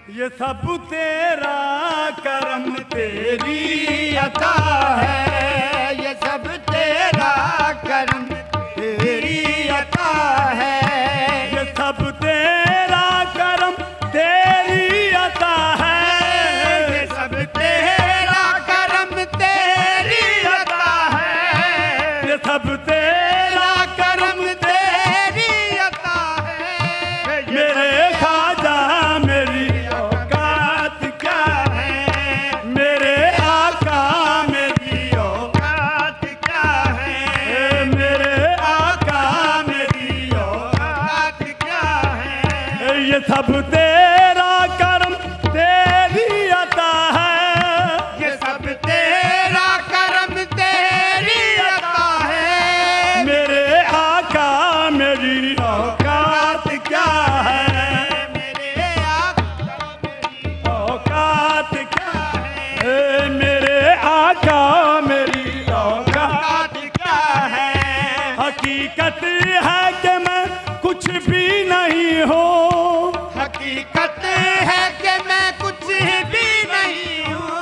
ये सब तेरा करम तेरी अता है, ये सब तेरा करम तेरी अता है, ये सब तेरा करम तेरी अता है, ये सब तेरा करम तेरी अता है, ये सब तेरा करम तेरी अता है। मेरे खाजा मेरी औकात क्या है, मेरे आका मेरी औकात क्या है, मेरे आका मेरी औकात क्या है। ये सब तेरा करम तेरी अता है, ये सब तेरा करम तेरी अता है। मेरे आका मेरी औकात क्या है, मेरे आका मेरी औकात क्या है, मेरे आका मेरी औकात औकात क्या है। हकीकत है कि मैं कुछ भी नहीं हूँ, हकीकत है कि मैं कुछ भी नहीं हूँ,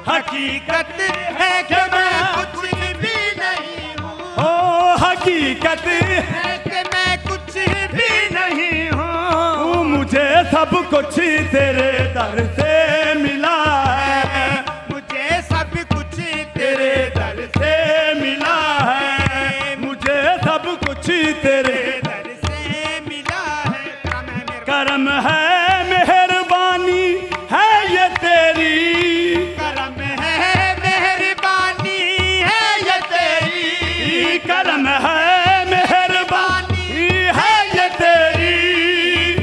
हकीकत है कि मैं कुछ भी नहीं हूँ, ओ हकीकत है कि मैं कुछ भी नहीं हूँ। मुझे सब कुछ तेरे दर से मिला है, मुझे सब कुछ तेरे दर से मिला है, मुझे सब कुछ तेरे दर से मिला है। करम है मेहरबानी है ये तेरी, करम है मेहरबानी है ये तेरी, करम है मेहरबानी है ये तेरी,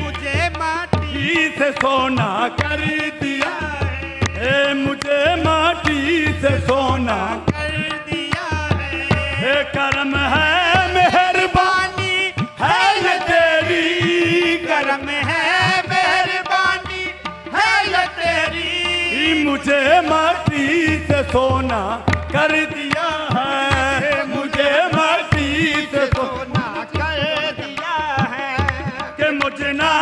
मुझे माटी से सोना कर दिया है, मुझे माटी से सोना कर दिया है। है, करम है मेहरबानी है ये तेरी, करम है मेहरबानी है ये तेरी, मुझे माटी से सोना कर दिया है, मुझे माटी से सोना सोना कर दिया है। कि मुझे ना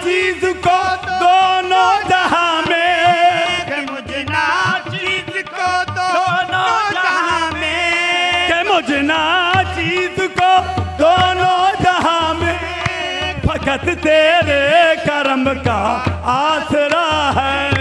चीज को दोनों जहां में, कि मुझे ना चीज को दोनों जहां में, कि मुझे ना चीज को दोनों जहां में, फकत तेरे करम का आसरा है,